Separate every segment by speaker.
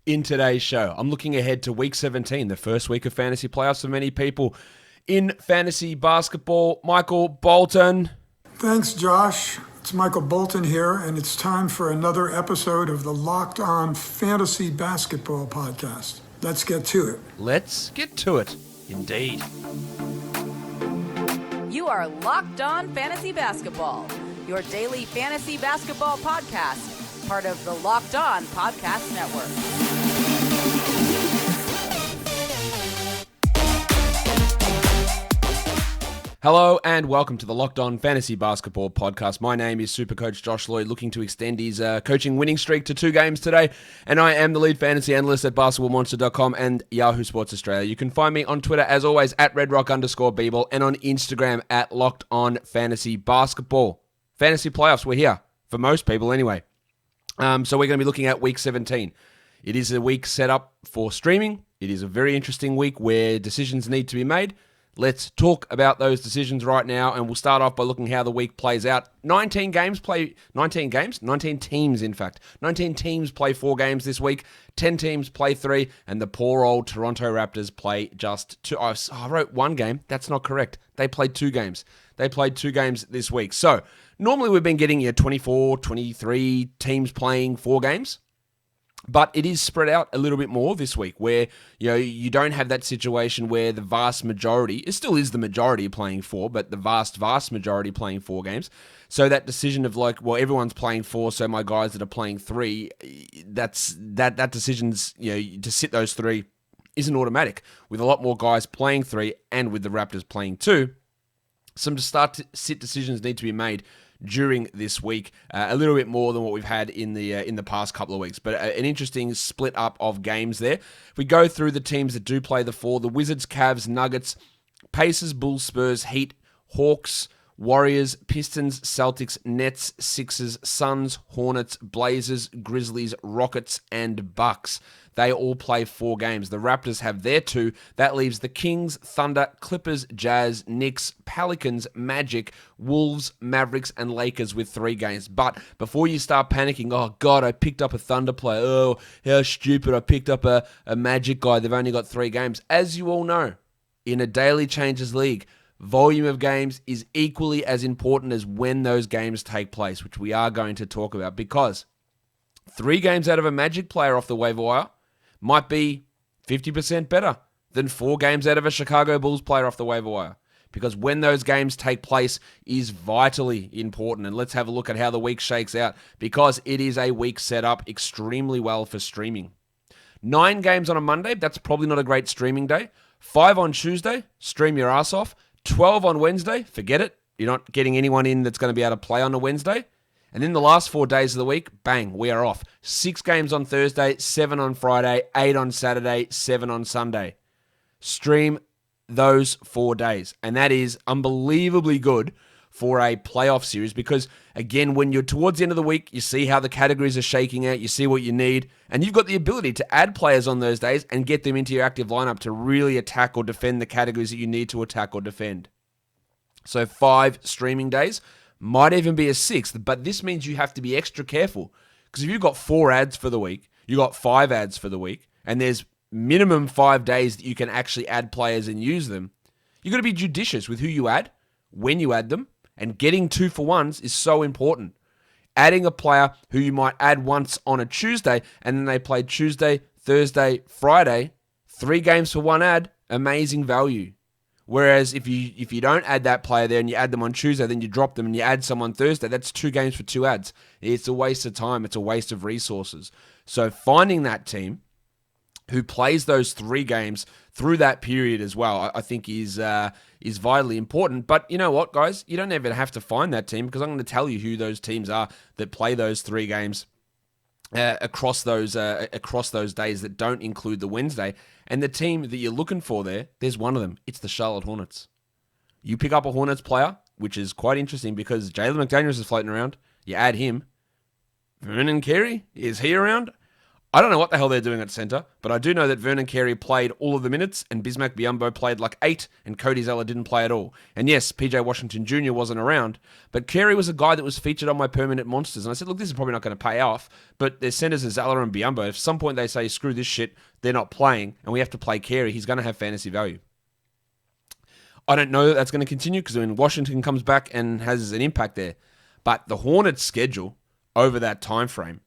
Speaker 1: in today's show. I'm looking ahead to week 17, the first week of fantasy playoffs for many people in fantasy basketball. Michael Bolton.
Speaker 2: Thanks, Josh. It's Michael Bolton here, and it's time for another episode of the Locked On Fantasy Basketball Podcast. Let's get to it.
Speaker 1: Let's get to it, indeed.
Speaker 3: You are Locked On Fantasy Basketball, your daily fantasy basketball podcast, part of the Locked On Podcast Network.
Speaker 1: Hello and welcome to the Locked On Fantasy Basketball Podcast. My name is Supercoach Josh Lloyd, looking to extend his coaching winning streak to 2 games today, and I am the lead fantasy analyst at basketballmonster.com and Yahoo Sports Australia. You can find me on Twitter, as always, at redrock_bball, and on Instagram at Locked On Fantasy Basketball. Fantasy playoffs, we're here, for most people anyway. So we're going to be looking at week 17. It is a week set up for streaming. It is a very interesting week where decisions need to be made. Let's talk about those decisions right now, and we'll start off by looking how the week plays out. 19 teams, in fact. 19 teams play 4 games this week, 10 teams play 3, and the poor old Toronto Raptors play just 2. I wrote 1 game. That's not correct. They played 2 games. They played 2 games this week. So, normally we've been getting 24, 23 teams playing 4 games. But it is spread out a little bit more this week, where you don't have that situation where the vast majority, it still is the majority playing 4, but the vast majority playing 4 games. So that decision of everyone's playing 4, so my guys that are playing 3, that decision's, to sit those 3 isn't automatic. With a lot more guys playing 3 and with the Raptors playing 2, some sit decisions need to be made during this week, a little bit more than what we've had in the past couple of weeks, but an interesting split up of games there. If we go through the teams that do play the 4, the Wizards, Cavs, Nuggets, Pacers, Bulls, Spurs, Heat, Hawks, Warriors, Pistons, Celtics, Nets, Sixers, Suns, Hornets, Blazers, Grizzlies, Rockets, and Bucks. They all play 4 games. The Raptors have their 2. That leaves the Kings, Thunder, Clippers, Jazz, Knicks, Pelicans, Magic, Wolves, Mavericks, and Lakers with 3 games. But before you start panicking, oh God, I picked up a Thunder player. Oh, how stupid. I picked up a Magic guy. They've only got 3 games. As you all know, in a daily changes league, volume of games is equally as important as when those games take place, which we are going to talk about, because 3 games out of a Magic player off the waiver wire might be 50% better than 4 games out of a Chicago Bulls player off the waiver wire, because when those games take place is vitally important. And let's have a look at how the week shakes out, because it is a week set up extremely well for streaming. 9 games on a Monday, that's probably not a great streaming day. 5 on Tuesday, stream your ass off. 12 on Wednesday, forget it. You're not getting anyone in that's going to be able to play on a Wednesday. And then the last 4 days of the week, bang, we are off. 6 games on Thursday, 7 on Friday, 8 on Saturday, 7 on Sunday. Stream those 4 days. And that is unbelievably good for a playoff series, because, again, when you're towards the end of the week, you see how the categories are shaking out, you see what you need, and you've got the ability to add players on those days and get them into your active lineup to really attack or defend the categories that you need to attack or defend. So 5 streaming days. Might even be a 6th, but this means you have to be extra careful, because if you've got 4 ads for the week, you got 5 ads for the week, and there's minimum 5 days that you can actually add players and use them, you've got to be judicious with who you add, when you add them, and getting 2-for-1s is so important. Adding a player who you might add once on a Tuesday, and then they play Tuesday, Thursday, Friday, 3 games for 1 ad, amazing value. Whereas if you don't add that player there and you add them on Tuesday, then you drop them and you add someone Thursday, that's 2 games for 2 ads. It's a waste of time. It's a waste of resources. So finding that team who plays those 3 games through that period as well, I think is vitally important. But you know what, guys? You don't even have to find that team, because I'm going to tell you who those teams are that play those 3 games across those days that don't include the Wednesday. And the team that you're looking for there's one of them. It's the Charlotte Hornets. You pick up a Hornets player, which is quite interesting because Jalen McDaniels is floating around. You add him. Vernon Carey, is he around? I don't know what the hell they're doing at centre, but I do know that Vernon Carey played all of the minutes and Bismack Biyombo played like 8 and Cody Zeller didn't play at all. And yes, PJ Washington Jr. wasn't around, but Carey was a guy that was featured on my permanent monsters. And I said, look, this is probably not going to pay off, but their centres are Zeller and Biyombo. If at some point they say, screw this shit, they're not playing, and we have to play Carey, he's going to have fantasy value. I don't know that that's going to continue because when Washington comes back and has an impact there. But the Hornets' schedule over that time frame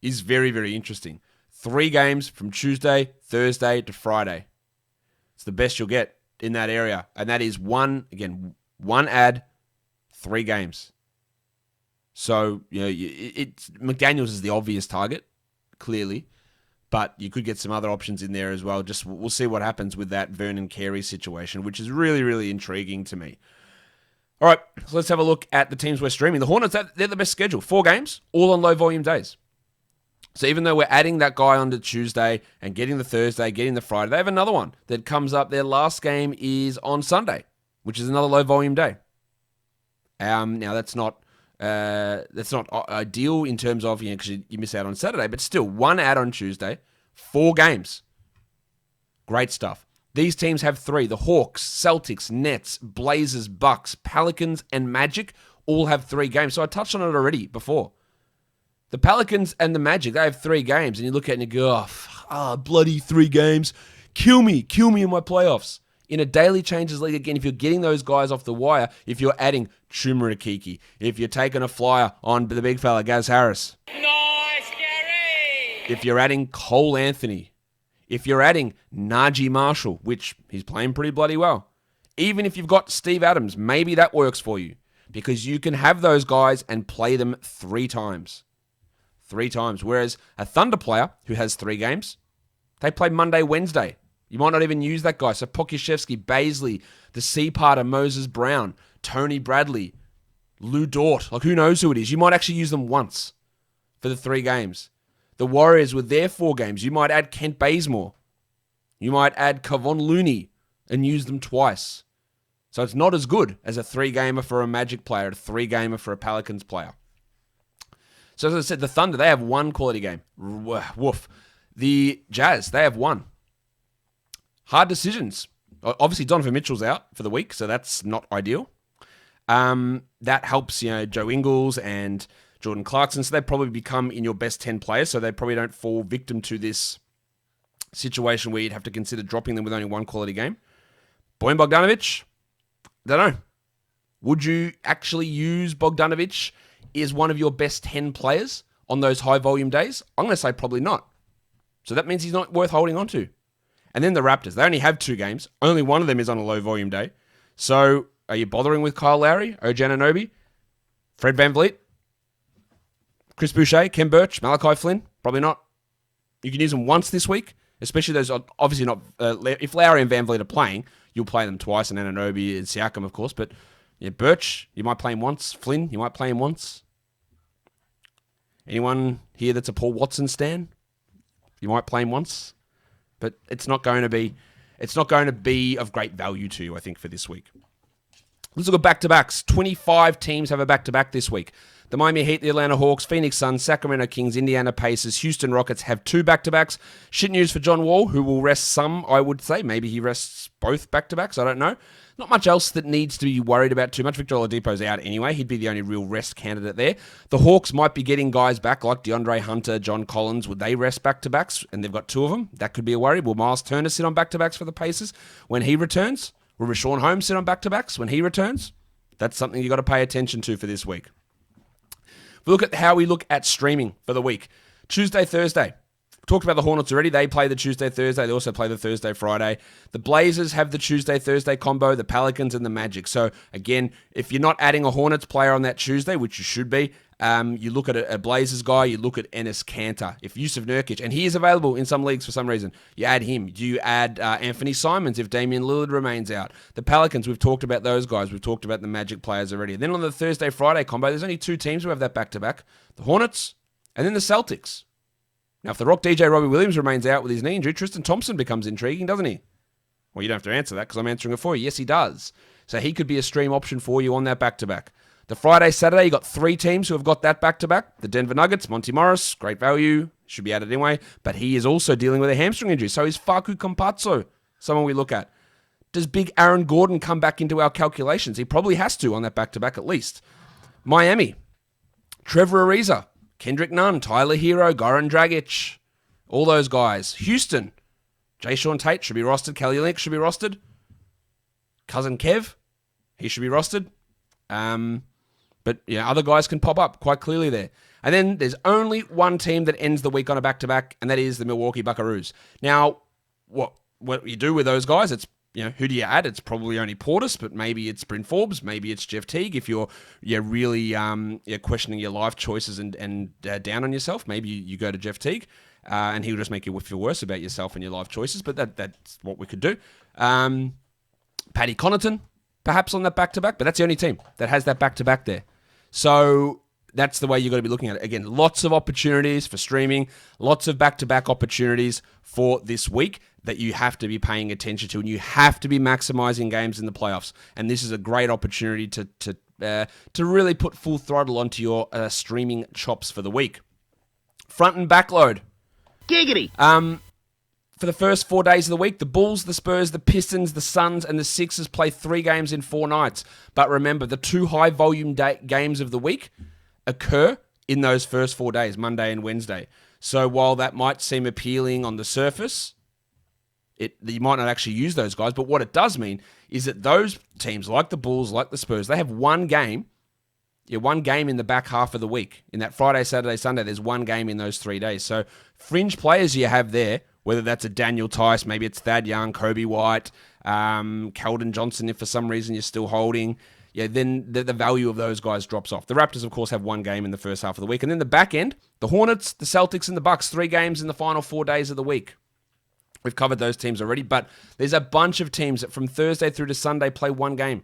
Speaker 1: is very, very interesting. 3 games from Tuesday, Thursday to Friday. It's the best you'll get in that area. And that is one ad, 3 games. So, McDaniels is the obvious target, clearly. But you could get some other options in there as well. Just we'll see what happens with that Vernon Carey situation, which is really, really intriguing to me. All right, so let's have a look at the teams we're streaming. The Hornets, they're the best schedule. 4 games, all on low volume days. So even though we're adding that guy onto Tuesday and getting the Thursday, getting the Friday, they have another one that comes up. Their last game is on Sunday, which is another low volume day. Now that's not ideal in terms of because you miss out on Saturday, but still 1 ad on Tuesday, 4 games. Great stuff. These teams have 3. The Hawks, Celtics, Nets, Blazers, Bucks, Pelicans, and Magic all have 3 games. So I touched on it already before. The Pelicans and the Magic, they have 3 games, and you look at it and you go, bloody 3 games. Kill me in my playoffs. In a daily changes league, again, if you're getting those guys off the wire, if you're adding Chuma Akiki, if you're taking a flyer on the big fella, Gaz Harris. Nice, Gary! If you're adding Cole Anthony, if you're adding Najee Marshall, which he's playing pretty bloody well, even if you've got Steve Adams, maybe that works for you because you can have those guys and play them 3 times. 3 times. Whereas a Thunder player who has 3 games, they play Monday, Wednesday. You might not even use that guy. So Pokuševski, Baisley, the C-parter, Moses Brown, Tony Bradley, Lou Dort. Like, who knows who it is? You might actually use them once for the 3 games. The Warriors with their 4 games, you might add Kent Bazemore. You might add Kevon Looney and use them twice. So it's not as good as a 3-gamer for a Magic player, a 3-gamer for a Pelicans player. So as I said, the Thunder, they have 1 quality game. Woof. The Jazz, they have 1. Hard decisions. Obviously, Donovan Mitchell's out for the week, so that's not ideal. That helps, Joe Ingles and Jordan Clarkson, so they probably become in your best 10 players, so they probably don't fall victim to this situation where you'd have to consider dropping them with only 1 quality game. Bojan Bogdanovic, don't know. Would you actually use Bogdanovic as one of your best 10 players on those high volume days? I'm going to say probably not. So that means he's not worth holding on to. And then the Raptors, they only have 2 games. Only one of them is on a low volume day. So are you bothering with Kyle Lowry, OG Anunoby, Fred VanVleet, Chris Boucher, Ken Birch, Malachi Flynn? Probably not. You can use them once this week, especially those, obviously not, if Lowry and VanVleet are playing, you'll play them twice, and Anunoby and Siakam, of course. But yeah, Birch, you might play him once. Flynn, you might play him once. Anyone here that's a Paul Watson stan? You might play him once. But it's not going to be of great value to you, I think, for this week. Let's look at back-to-backs. 25 teams have a back-to-back this week. The Miami Heat, the Atlanta Hawks, Phoenix Suns, Sacramento Kings, Indiana Pacers, Houston Rockets have 2 back-to-backs. Shit news for John Wall, who will rest some, I would say. Maybe he rests both back-to-backs. I don't know. Not much else that needs to be worried about too much. Victor Oladipo's out anyway. He'd be the only real rest candidate there. The Hawks might be getting guys back like DeAndre Hunter, John Collins. Would they rest back-to-backs? And they've got 2 of them. That could be a worry. Will Miles Turner sit on back-to-backs for the Pacers when he returns? Will Rashawn Holmes sit on back-to-backs when he returns? That's something you've got to pay attention to for this week. If we look at how we look at streaming for the week. Tuesday, Thursday. Talked about the Hornets already. They play the Tuesday, Thursday. They also play the Thursday, Friday. The Blazers have the Tuesday, Thursday combo, the Pelicans and the Magic. So, again, if you're not adding a Hornets player on that Tuesday, which you should be, you look at a Blazers guy, you look at Enes Kanter. If Yusuf Nurkic, and he is available in some leagues for some reason, you add him. Do you add Anthony Simons if Damian Lillard remains out? The Pelicans, we've talked about those guys. We've talked about the Magic players already. Then on the Thursday, Friday combo, there's only 2 teams who have that back-to-back. The Hornets and then the Celtics. Now, if the Rock DJ Robbie Williams remains out with his knee injury, Tristan Thompson becomes intriguing, doesn't he? Well, you don't have to answer that because I'm answering it for you. Yes, he does. So he could be a stream option for you on that back-to-back. The Friday, Saturday, you got 3 teams who have got that back-to-back. The Denver Nuggets, Monty Morris, great value, should be added anyway, but he is also dealing with a hamstring injury. So is Facu Campazzo someone we look at. Does big Aaron Gordon come back into our calculations? He probably has to on that back-to-back at least. Miami, Trevor Ariza, Kendrick Nunn, Tyler Hero, Goran Dragic, all those guys. Houston, Jay Sean Tate should be rostered. Kelly Olynyk should be rostered. Cousin Kev, he should be rostered. But other guys can pop up quite clearly there. And then there's only one team that ends the week on a back-to-back, and that is the Milwaukee Buckaroos. Now, what you do with those guys, it's who do you add? It's probably only Portis, but maybe it's Bryn Forbes, maybe it's Jeff Teague. If you're really questioning your life choices and down on yourself, maybe you go to Jeff Teague, and he'll just make you feel worse about yourself and your life choices. But that's what we could do. Paddy Connaughton, perhaps on that back-to-back, but that's the only team that has that back-to-back there. So that's the way you've got to be looking at it. Again, lots of opportunities for streaming, lots of back-to-back opportunities for this week that you have to be paying attention to, and you have to be maximizing games in the playoffs. And this is a great opportunity to really put full throttle onto your streaming chops for the week. Front and back load.
Speaker 4: Giggity.
Speaker 1: For the first 4 days of the week, the Bulls, the Spurs, the Pistons, the Suns, and the Sixers play 3 games in 4 nights. But remember, the 2 high-volume games of the week occur in those first 4 days, Monday and Wednesday. So while that might seem appealing on the surface, you might not actually use those guys. But what it does mean is that those teams, like the Bulls, like the Spurs, they have one game in the back half of the week. In that Friday, Saturday, Sunday, there's one game in those 3 days. So fringe players you have there, whether that's a Daniel Tice, maybe it's Thad Young, Kobe White, Keldon Johnson, if for some reason you're still holding, then the value of those guys drops off. The Raptors, of course, have one game in the first half of the week. And then the back end, the Hornets, the Celtics, and the Bucks, 3 games in the final 4 days of the week. We've covered those teams already, but there's a bunch of teams that from Thursday through to Sunday play one game.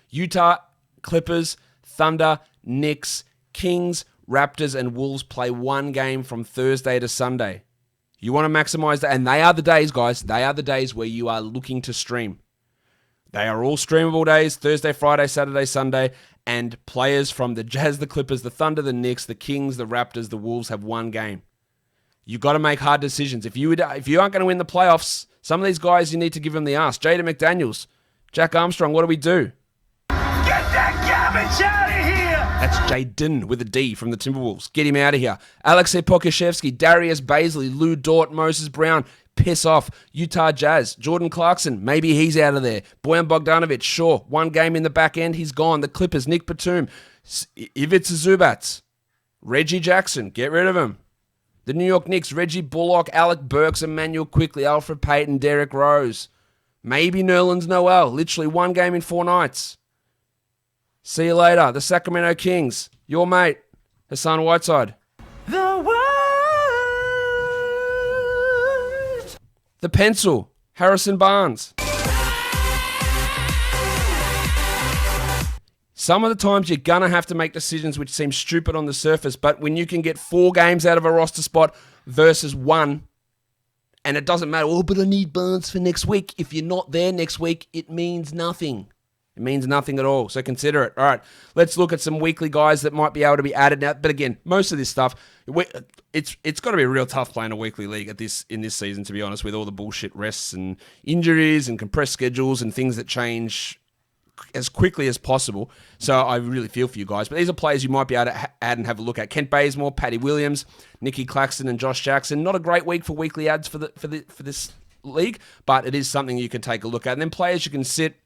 Speaker 1: Utah, Clippers, Thunder, Knicks, Kings, Raptors, and Wolves play one game from Thursday to Sunday. You want to maximize that, and they are the days, guys. They are the days where you are looking to stream. They are all streamable days, Thursday, Friday, Saturday, Sunday, and players from the Jazz, the Clippers, the Thunder, the Knicks, the Kings, the Raptors, the Wolves have one game. You've got to make hard decisions. If you aren't going to win the playoffs, some of these guys, you need to give them the ass. Jaden McDaniels, Jack Armstrong, what do we do?
Speaker 4: Get that garbage out of here!
Speaker 1: That's Jaden with a D from the Timberwolves. Get him out of here. Alexei Pokusevski, Darius Baisley, Lou Dort, Moses Brown. Piss off. Utah Jazz. Jordan Clarkson, maybe he's out of there. Bojan Bogdanovic, sure. One game in the back end, he's gone. The Clippers, Nick Batum. Ivica Zubats. Reggie Jackson, get rid of him. The New York Knicks, Reggie Bullock, Alec Burks, Emmanuel Quickley, Alfred Payton, Derrick Rose. Maybe Nerlens Noel. Literally one game in 4 nights. See you later. The Sacramento Kings. Your mate, Hassan Whiteside.
Speaker 4: The world.
Speaker 1: The Pencil, Harrison Barnes. Some of the times you're going to have to make decisions which seem stupid on the surface, but when you can get 4 games out of a roster spot versus 1, and it doesn't matter, but I need Barnes for next week. If you're not there next week, it means nothing. It means nothing at all, so consider it. All right, let's look at some weekly guys that might be able to be added now. But again, most of this stuff, it's got to be real tough playing a weekly league in this season, to be honest, with all the bullshit rests and injuries and compressed schedules and things that change as quickly as possible. So I really feel for you guys. But these are players you might be able to add and have a look at. Kent Bazemore, Patty Williams, Nicky Claxton, and Josh Jackson. Not a great week for weekly ads for this league, but it is something you can take a look at. And then players you can sit.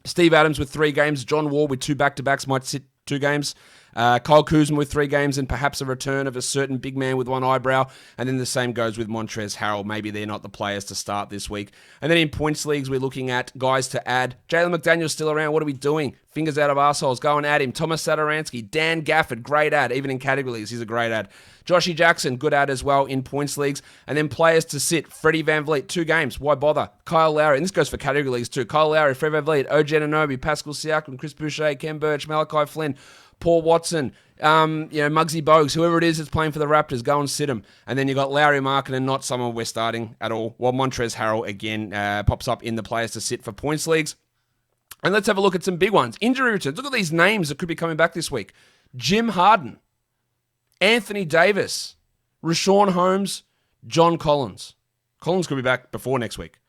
Speaker 1: Steve Adams with 3 games. John Wall with 2 back-to-backs might sit 2 games. Kyle Kuzma with 3 games and perhaps a return of a certain big man with 1 eyebrow. And then the same goes with Montrezl Harrell. Maybe they're not the players to start this week. And then in points leagues, we're looking at guys to add. Jalen McDaniel's still around. What are we doing? Fingers out of arseholes. Go and add him. Thomas Satoransky. Dan Gafford. Great ad. Even in category leagues, he's a great ad. Joshy Jackson. Good ad as well in points leagues. And then players to sit. Freddie VanVleet. 2 games. Why bother? Kyle Lowry. And this goes for category leagues too. Kyle Lowry. Freddie VanVleet. OG Anunoby. Pascal Siakam. Chris Boucher. Ken Birch. Malachi Flynn. Paul Watson, Muggsy Bogues, whoever it is that's playing for the Raptors, go and sit him. And then you got Larry Markkinen, not someone we're starting at all. While Montrezl Harrell, again, pops up in the players to sit for points leagues. And let's have a look at some big ones. Injury returns. Look at these names that could be coming back this week. Jim Harden, Anthony Davis, Rashawn Holmes, John Collins. Collins could be back before next week.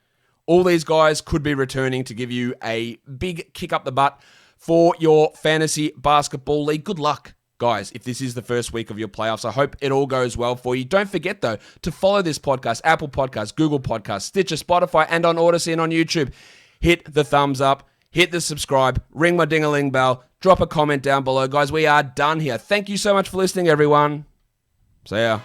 Speaker 1: All these guys could be returning to give you a big kick up the butt for your fantasy basketball league. Good luck, guys, if this is the first week of your playoffs. I hope it all goes well for you. Don't forget, though, to follow this podcast, Apple Podcasts, Google Podcasts, Stitcher, Spotify, and on Odyssey and on YouTube. Hit the thumbs up, hit the subscribe, ring my ding-a-ling bell, drop a comment down below. Guys, we are done here. Thank you so much for listening, everyone. See ya.